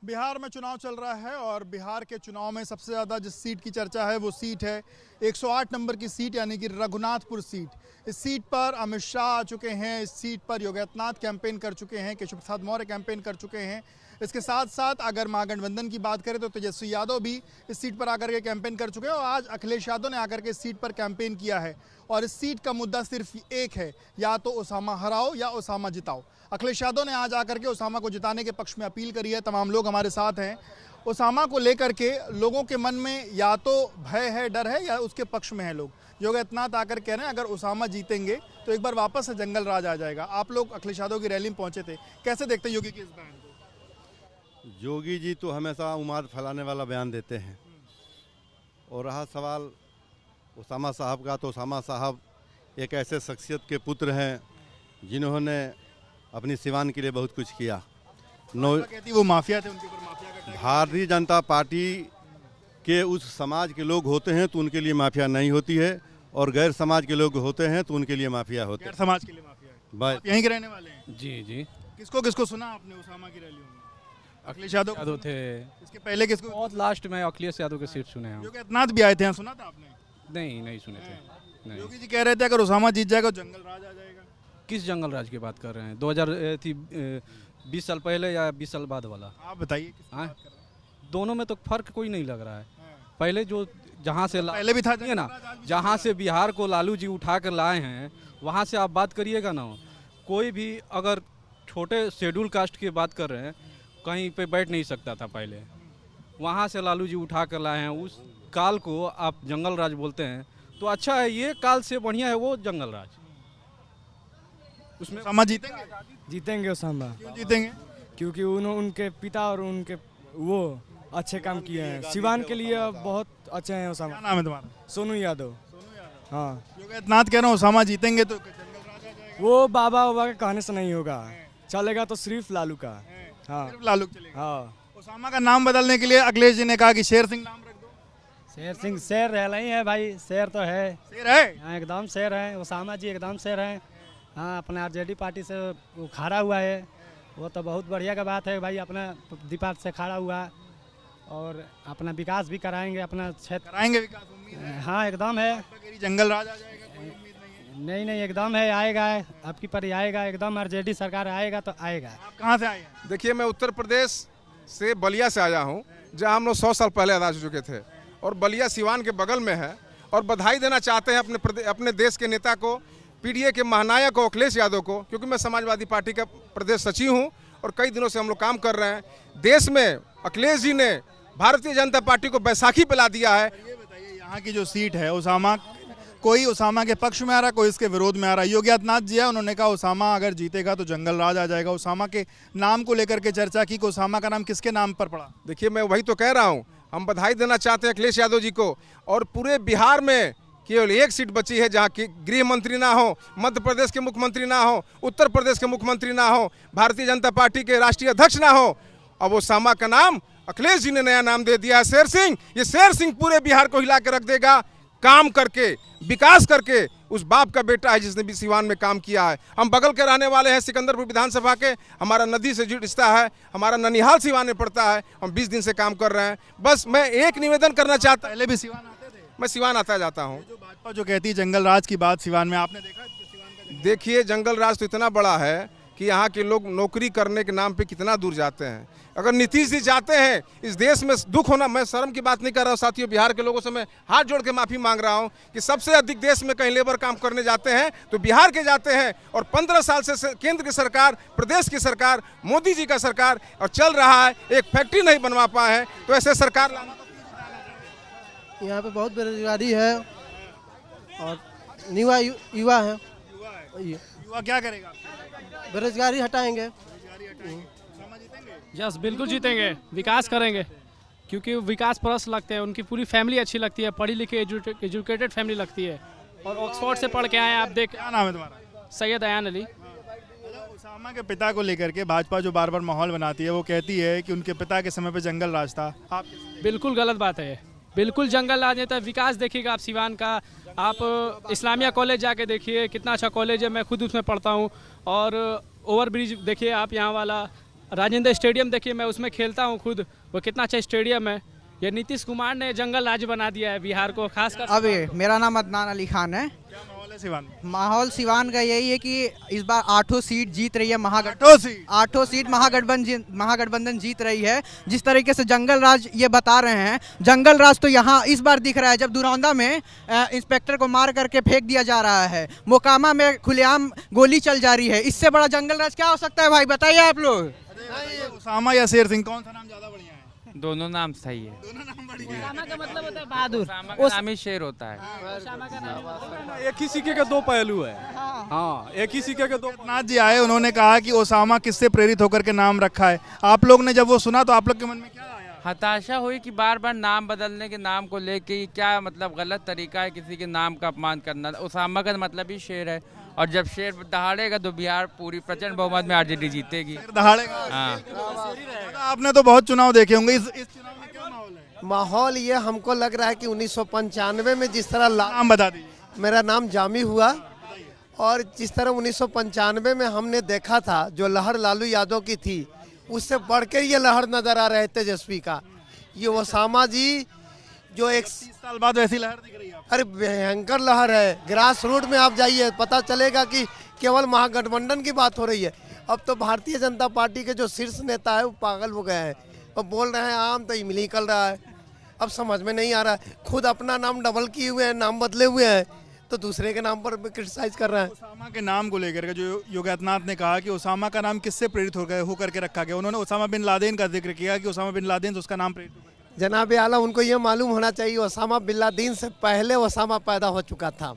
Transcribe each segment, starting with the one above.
बिहार में चुनाव चल रहा है और बिहार के चुनाव में सबसे ज़्यादा जिस सीट की चर्चा है वो सीट है 108 नंबर की सीट, यानी कि रघुनाथपुर सीट। इस सीट पर अमित शाह आ चुके हैं, इस सीट पर योगी आदित्यनाथ कैंपेन कर चुके हैं, केशव प्रसाद मौर्य कैंपेन कर चुके हैं। इसके साथ साथ अगर महागठबंधन की बात करें तो तेजस्वी यादव भी इस सीट पर आकर के कैंपेन कर चुके हैं और आज अखिलेश यादव ने आकर के इस सीट पर कैंपेन किया है। और इस सीट का मुद्दा सिर्फ एक है, या तो ओसामा हराओ या ओसामा जिताओ। अखिलेश यादव ने आज आकर के ओसामा को जिताने के पक्ष में अपील करी है। तमाम लोग हमारे साथ हैं। ओसामा को लेकर के लोगों के मन में या तो भय है, डर है, या उसके पक्ष में है लोग। योगी आदित्यनाथ आकर कह रहे हैं अगर ओसामा जीतेंगे तो एक बार वापस से जंगल राज आ जाएगा। आप लोग अखिलेश यादव की रैली में पहुंचे थे, कैसे देखते हैं योगी की इस बयान को? योगी जी तो हमेशा उमाद फैलाने वाला बयान देते हैं। और रहा सवाल ओसामा साहब का, तो ओसामा साहब एक ऐसे शख्सियत के पुत्र हैं जिन्होंने अपनी सिवान के लिए बहुत कुछ किया। कहती वो माफिया थे, उनके ऊपर माफिया का टैग। भारतीय जनता पार्टी के उस समाज के लोग होते हैं तो उनके लिए माफिया नहीं होती है, और गैर समाज के लोग होते हैं तो उनके लिए माफिया होते हैं। गैर समाज के लिए माफिया है। आप यहीं के रहने वाले हैं? जी जी। किसको किसको सुना आपने ओसामा की रैलियों में? अखिलेश यादव थे। इसके पहले किसको? बहुत लास्ट में अखिलेश यादव के सीट सुने हैं। योगी आदित्यनाथ भी आए थे, सुना था आपने? नहीं सुने थे। नहीं। योगी जी कह रहे थे अगर ओसामा जीत जाएगा तो जंगल राज आ जाएगा। किस जंगल राज की बात कर रहे हैं? 2020 साल पहले या 20 साल बाद वाला? आप बताइए। हाँ, दोनों में तो फर्क कोई नहीं लग रहा है। पहले जो जहाँ से पहले भी था ना, जहाँ से बिहार को लालू जी उठा कर लाए हैं वहाँ से आप बात करिएगा ना। कोई भी अगर छोटे शेड्यूल कास्ट की बात कर रहे हैं, कहीं पे बैठ नहीं सकता था पहले। वहाँ से लालू जी उठा कर लाए हैं। उस काल को आप जंगल राज बोलते हैं तो अच्छा है, ये काल से बढ़िया है वो जंगल राज। उसमें ओसामा जीतेंगे ओसामा। क्यों जीतेंगे? क्योंकि उनके पिता और उनके वो अच्छे काम किए हैं। सिवान के लिए बहुत अच्छे हैं ओसामा। क्या नाम है तुम्हारा? सोनू यादव। हाँ, योगी आदित्यनाथ कह रहे हैं ओसामा जीतेंगे तो जंगल राज आ जाएगा। वो बाबा के कहने से नहीं होगा, चलेगा तो सिर्फ लालू का। हाँ, सिर्फ लालू चलेगा। हाँ। ओसामा का नाम बदलने के लिए अखिलेश जी ने कहा कि शेर सिंह नाम रख दो। शेर सिंह शेर नहीं है भाई, शेर तो है। शेर है? हाँ, एकदम शेर है। ओसामा जी एकदम शेर है। हाँ, अपने आरजेडी पार्टी से वो खड़ा हुआ है, वो तो बहुत बढ़िया का बात है भाई। अपना दीपार्ट से खड़ा हुआ और अपना विकास भी कराएंगे अपना क्षेत्र। कराएंगे विकास, उम्मीद है? हाँ, एकदम है। जंगल राज आ जाएगा, कोई उम्मीद नहीं है? नहीं एकदम है, आएगा। आपकी पर आएगा, एकदम आरजेडी सरकार आएगा तो आएगा। आप कहाँ से आए हैं? देखिए, मैं उत्तर प्रदेश से बलिया से आया हूँ, जहाँ हम लोग 100 साल पहले आज़ाद हो चुके थे, और बलिया सिवान के बगल में है। और बधाई देना चाहते हैं अपने देश के नेता को, पीडीए के महानायक को, अखिलेश यादव को, क्योंकि मैं समाजवादी पार्टी का प्रदेश सचिव हूँ और कई दिनों से हम लोग काम कर रहे हैं देश में। अखिलेश जी ने भारतीय जनता पार्टी को बैसाखी पिला दिया है। ये बताइए, यहाँ की जो सीट है ओसामा, कोई ओसामा के पक्ष में आ रहा है, कोई इसके विरोध में आ रहा है। योगी आदित्यनाथ जी है, उन्होंने कहा ओसामा अगर जीतेगा तो जंगल राज आ जाएगा। ओसामा के नाम को लेकर के चर्चा की कि ओसामा का नाम किसके नाम पर पड़ा? देखिए, मैं वही तो कह रहा हूँ, हम बधाई देना चाहते हैं अखिलेश यादव जी को। और पूरे बिहार में केवल एक सीट बची है जहाँ की गृह मंत्री ना हो, मध्य प्रदेश के मुख्यमंत्री ना हो, उत्तर प्रदेश के मुख्यमंत्री ना हो, भारतीय जनता पार्टी के राष्ट्रीय अध्यक्ष ना हो। अब ओसामा का नाम अखिलेश जी ने नया नाम दे दिया है, शेर सिंह। ये शेर सिंह पूरे बिहार को हिला के रख देगा, काम करके, विकास करके। उस बाप का बेटा है जिसने भी सिवान में काम किया है। हम बगल के रहने वाले हैं, सिकंदरपुर विधानसभा के। हमारा नदी से रिश्ता है, हमारा ननिहाल सिवान में पड़ता है। हम 20 दिन से काम कर रहे हैं। बस मैं एक निवेदन करना चाहता। पहले भी सिवान आते थे? मैं सिवान आता जाता हूँ। जो भाजपा जो कहती है जंगल राज की बात सिवान में, आपने देखा है सिवान का जंगल? देखिए, जंगल राज तो इतना बड़ा है कि यहाँ के लोग नौकरी करने के नाम पे कितना दूर जाते हैं। अगर नीतीश जी जाते हैं, इस देश में दुख होना, मैं शर्म की बात नहीं कर रहा हूँ साथियों, बिहार के लोगों से मैं हाथ जोड़ के माफ़ी मांग रहा हूँ कि सबसे अधिक देश में कहीं लेबर काम करने जाते हैं तो बिहार के जाते हैं। और 15 साल से केंद्र की सरकार, प्रदेश की सरकार, मोदी जी का सरकार और चल रहा है, एक फैक्ट्री नहीं बनवा पाए हैं। तो ऐसे सरकार लाना। यहाँ पे बहुत बेरोजगारी है और युवा है। युवा क्या करेगा? बेरोजगारी हटाएंगे। यस, बिल्कुल जीतेंगे, विकास करेंगे, क्योंकि विकास परस्त लगते हैं। उनकी पूरी फैमिली अच्छी लगती है, पढ़ी लिखी एजुकेटेड फैमिली लगती है, और ऑक्सफोर्ड से पढ़ के आए हैं। आप देख, क्या नाम है तुम्हारा? सैयद अयान अली। ओसामा के पिता को लेकर के भाजपा जो बार बार माहौल बनाती है, वो कहती है कि उनके पिता के समय पे जंगल राज था। आप बिल्कुल गलत बात है, बिल्कुल जंगल राज नहीं था। विकास देखिएगा आप सिवान का, आप इस्लामिया कॉलेज जाके देखिए, कितना अच्छा कॉलेज है, मैं खुद उसमें पढ़ता हूँ। और ओवरब्रिज देखिए आप, यहाँ वाला राजेंद्र स्टेडियम देखिए, मैं उसमें खेलता हूँ खुद, वो कितना अच्छा स्टेडियम है। ये नीतीश कुमार ने जंगल राज बना दिया है बिहार को, खासकर। अभी मेरा नाम अदनान अली खान है। क्या माहौल है सिवान में? माहौल सिवान का यही है कि इस बार 8 सीट जीत रही है आठों सीट महागठबंधन जीत रही है। जिस तरीके से जंगल राज ये बता रहे हैं, जंगल राज तो यहाँ इस बार दिख रहा है जब दुरौंदा में इंस्पेक्टर को मार करके फेंक दिया जा रहा है, मोकामा में खुलेआम गोली चल जा रही है। इससे बड़ा जंगल राज क्या हो सकता है भाई, बताइए आप लोग। उसामा या शेर सिंह, कौन सा नाम ज्यादा बढ़िया है? दोनों नाम सही है। दोनों नाम बढ़िया है। उसामा का मतलब होता है बहादुर। उसामा का नाम ही शेर होता है। एक ही सिक्के के दो पहलू है। हाँ, एक ही सिक्के के दो। नाथ जी आए, उन्होंने कहा कि ओसामा किससे प्रेरित होकर के नाम रखा है। आप लोग ने जब वो सुना तो आप लोग के मन में क्या आया? हताशा हुई कि बार बार नाम बदलने के नाम को लेके क्या मतलब गलत तरीका है किसी के नाम का अपमान करना। उसामा का मतलब ही शेर है, और जब शेर दहाड़ेगा तो बिहार पूरी प्रचंड बहुमत में आरजेडी जीतेगी। दहाड़ेगा। हाँ, आपने तो बहुत चुनाव देखे होंगे, इस चुनाव में क्या माहौल है? माहौल ये हमको लग रहा है कि 1995 में जिस तरह नाम बता दीजिए। मेरा नाम जामी हुआ, और जिस तरह 1995 में हमने देखा था जो लहर लालू यादव की थी, उससे बढ़कर ये लहर नजर आ रहे तेजस्वी का। ये ओसामा जी जो 30 साल बाद वैसी लहर दिख रही है। अरे भयंकर लहर है। ग्रास रूट में आप जाइए, पता चलेगा कि केवल महागठबंधन की बात हो रही है। अब तो भारतीय जनता पार्टी के जो शीर्ष नेता है वो पागल हो गए हैं, अब बोल रहे हैं आम तो इमली निकल रहा है। अब समझ में नहीं आ रहा है, खुद अपना नाम डबल किए हुए हैं, नाम बदले हुए हैं, तो दूसरे के नाम पर क्रिटिसाइज कर रहे हैं। ओसामा के नाम को लेकर के जो योगी आदित्यनाथ ने कहा कि ओसामा का नाम किससे प्रेरित होकर के रखा गया, उन्होंने ओसामा बिन लादेन का जिक्र किया कि ओसामा बिन लादेन से उसका नाम प्रेरित होकर। जनाब आला, उनको ये मालूम होना चाहिए ओसामा बिन लादेन से पहले ओसामा पैदा हो चुका था।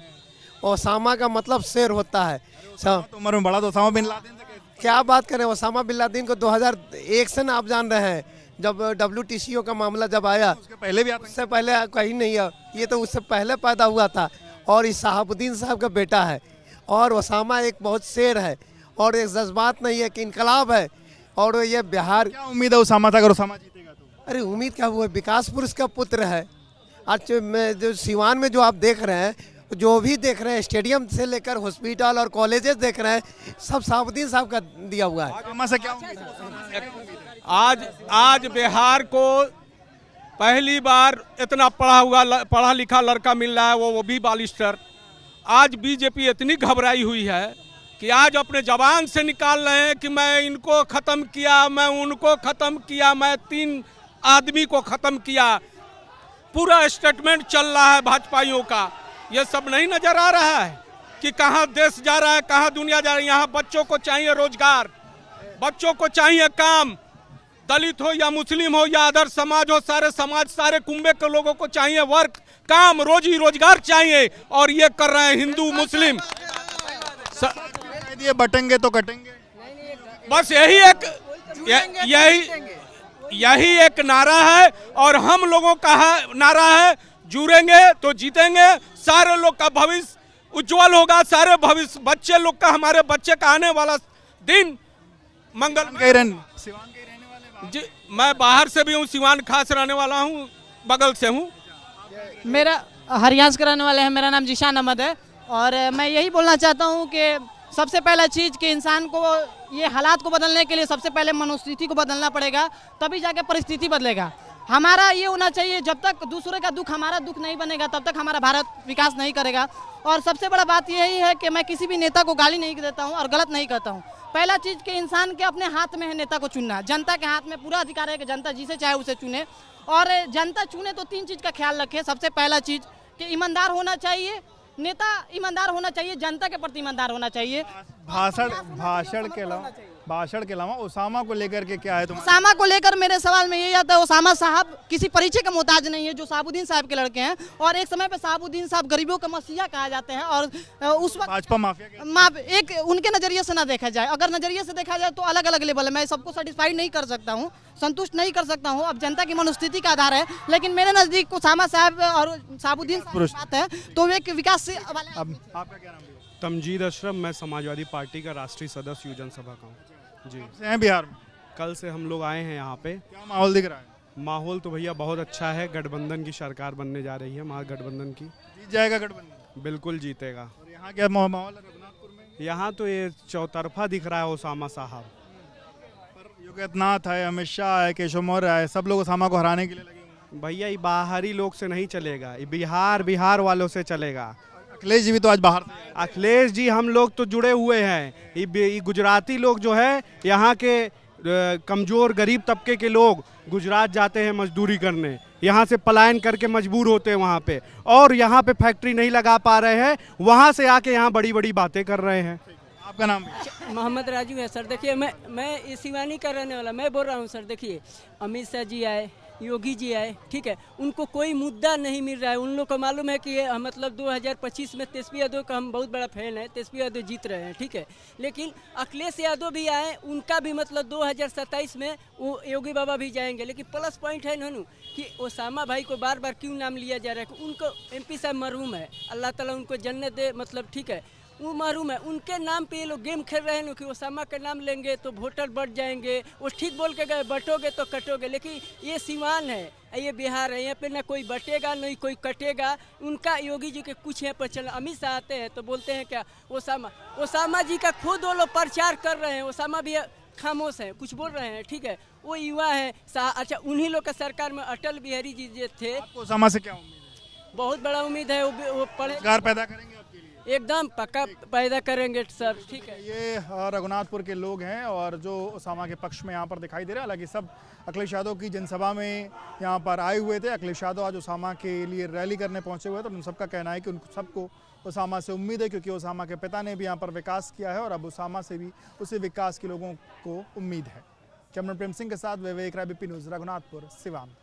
ओसामा का मतलब शेर होता है। तो उम्र में बड़ा तो ओसामा बिन लादेन से क्या बात करें, ओसामा बिन लादेन को 2001 से ना आप जान रहे हैं, जब WTCO का मामला जब आया, उसके पहले भी उससे पहले कहीं नहीं है, ये तो उससे पहले पैदा हुआ था। और इस शहाबुद्दीन साहब का बेटा है, और ओसामा एक बहुत शेर है, और एक जज्बात नहीं है कि इनकलाब है। और ये बिहार, क्या उम्मीद है ओसामा था अगर ओसामा जीतेगा तो? अरे उम्मीद क्या, हुआ विकास पुरुष का पुत्र है। आज मैं जो सिवान में जो आप देख रहे हैं, जो भी देख रहे हैं, स्टेडियम से लेकर हॉस्पिटल और कॉलेजेस देख रहे हैं, सब शहाबुद्दीन साहब का दिया हुआ है। ओसामा से क्या उम्मीद है? आज बिहार को पहली बार इतना पढ़ा लिखा लड़का मिल रहा है, वो भी बालिस्टर। आज बीजेपी इतनी घबराई हुई है कि आज अपने जबान से निकाल रहे हैं कि मैं इनको ख़त्म किया, मैं उनको ख़त्म किया, मैं 3 आदमी को ख़त्म किया। पूरा स्टेटमेंट चल रहा है भाजपाइयों का। ये सब नहीं नज़र आ रहा है कि कहाँ देश जा रहा है, कहाँ दुनिया जा रही है। यहाँ बच्चों को चाहिए रोजगार, बच्चों को चाहिए काम, दलित हो या मुस्लिम हो या अदर समाज हो, सारे समाज, सारे कुंबे के लोगों को चाहिए वर्क, काम, रोजी रोजगार चाहिए। और ये कर रहे हैं हिंदू मुस्लिम। ये बटेंगे तो कटेंगे, बस यही एक नारा है, और हम लोगों का नारा है, जुड़ेंगे तो जीतेंगे। सारे लोग का भविष्य उज्जवल होगा, सारे भविष्य बच्चे लोग का, हमारे बच्चे का आने वाला दिन मंगल। जी, मैं बाहर से भी हूँ, सिवान खास रहने वाला हूँ, बगल से हूँ। मेरा हरियाणा का रहने वाले हैं, मेरा नाम जीशान अहमद है। और मैं यही बोलना चाहता हूँ कि सबसे पहला चीज़ कि इंसान को ये हालात को बदलने के लिए सबसे पहले मनोस्थिति को बदलना पड़ेगा, तभी जाके परिस्थिति बदलेगा। हमारा ये होना चाहिए, जब तक दूसरे का दुख हमारा दुख नहीं बनेगा तब तक हमारा भारत विकास नहीं करेगा। और सबसे बड़ा बात यही है कि मैं किसी भी नेता को गाली नहीं देता हूँ और गलत नहीं करता हूँ। पहला चीज़ कि इंसान के अपने हाथ में है नेता को चुनना, जनता के हाथ में पूरा अधिकार है कि जनता जिसे चाहे उसे चुने। और जनता चुने तो 3 चीज़ का ख्याल रखे। सबसे पहला चीज़ कि ईमानदार होना चाहिए, नेता ईमानदार होना चाहिए, जनता के प्रति ईमानदार होना चाहिए। भाषण के अलावा ओसामा को लेकर के क्या है तुम्हारा? ओसामा को लेकर मेरे सवाल में यही आता है, ओसामा साहब किसी परिचय का मोहताज नहीं है, जो शहाबुद्दीन साहब के लड़के हैं। और एक समय पे शहाबुद्दीन साहब गरीबों का मसीहा कहा जाते हैं। और उस वक्त भाजपा माफिया एक उनके नज़रिए से ना देखा जाए, अगर नज़रिए से देखा जाए तो अलग अलग लेवल है। मैं सबको सेटिस्फाइड नहीं कर सकता हूँ, संतुष्ट नहीं कर सकता हूँ, अब जनता की मनोस्थिति का आधार है। लेकिन मेरे नज़दीक ओसामा साहब और शहाबुद्दीन साहब की बात है तो एक विकास से। आपका क्या नाम है? तमजीद अशरफ, मैं समाजवादी पार्टी का राष्ट्रीय सदस्य यूजन सभा का हूँ जी। से हैं बिहार में? कल से हम लोग आए हैं यहाँ पे। क्या माहौल दिख रहा है? माहौल तो भैया बहुत अच्छा है, गठबंधन की सरकार बनने जा रही है, महागठबंधन की। जीत जाएगा गठबंधन? बिल्कुल जीतेगा। और यहाँ क्या माहौल है रघुनाथपुर में? यहाँ तो ये चौतरफा दिख रहा है ओसामा साहब। पर योगेंद्रनाथ है, अमित शाह है, केशव मौर्य है, सब लोग ओसामा को हराने के लिए लगे हुए हैं। भैया ये बाहरी लोग से नहीं चलेगा, ये बिहार वालों से चलेगा। अखिलेश जी भी तो आज बाहर से आए। अखिलेश जी हम लोग तो जुड़े हुए हैं, ये गुजराती लोग जो है यहाँ के कमज़ोर गरीब तबके के लोग गुजरात जाते हैं मजदूरी करने, यहाँ से पलायन करके मजबूर होते हैं वहाँ पे, और यहाँ पे फैक्ट्री नहीं लगा पा रहे हैं, वहाँ से आके यहाँ बड़ी बड़ी बातें कर रहे हैं। आपका नाम भी? मोहम्मद राजू है सर। देखिए मैं सिवानी का रहने वाला मैं बोल रहा हूँ सर। देखिए अमित शाह जी आए, योगी जी आए, ठीक है, उनको कोई मुद्दा नहीं मिल रहा है। उन लोग को मालूम है कि मतलब 2025 में तेजस्वी यादव का हम बहुत बड़ा फैन है, तेजस्वी यादव जीत रहे हैं, ठीक है, लेकिन अखिलेश यादव भी आए, उनका भी मतलब 2027 में वो योगी बाबा भी जाएंगे। लेकिन प्लस पॉइंट है ननू कि ओसामा भाई को बार बार क्यों नाम लिया जा रहा है, उनको MP साहब मरहूम है, अल्लाह ताला उनको जन्नत दे, मतलब ठीक है, वो महरूम है, उनके नाम पे ये लोग गेम खेल रहे हैं कि ओसामा का नाम लेंगे तो वोटर बढ़ जाएंगे। वो ठीक बोल के गए बटोगे तो कटोगे, लेकिन ये सीवान है, ये बिहार है, यहाँ पे ना कोई बटेगा नहीं कोई कटेगा। उनका योगी जी के कुछ यहाँ पर चल, अमित शाह आते हैं तो बोलते हैं क्या ओसामा जी का खुद वो लोग प्रचार कर रहे हैं, ओसामा भी खामोश है, कुछ बोल रहे हैं, ठीक है, वो युवा है। अच्छा उन्हीं लोग का सरकार में अटल बिहारी जी जो थे। ओसामा से क्या उम्मीद है? बहुत बड़ा उम्मीद है, वो रोजगार पैदा करेंगे आपके लिए? एकदम पक्का पैदा करेंगे सर, ठीक है। ये रघुनाथपुर के लोग हैं और जो ओसामा के पक्ष में यहाँ पर दिखाई दे रहे हैं। हालांकि सब अखिलेश यादव की जनसभा में यहाँ पर आए हुए थे। अखिलेश यादव आज ओसामा के लिए रैली करने पहुँचे हुए थे। तो उन सबका कहना है कि उन सबको ओसामा से उम्मीद है, क्योंकि ओसामा के पिता ने भी यहाँ पर विकास किया है और अब ओसामा से भी उसी विकास के लोगों को उम्मीद है। कैमरा प्रेम सिंह के साथ विवेक राय, BP न्यूज़, रघुनाथपुर, सिवान।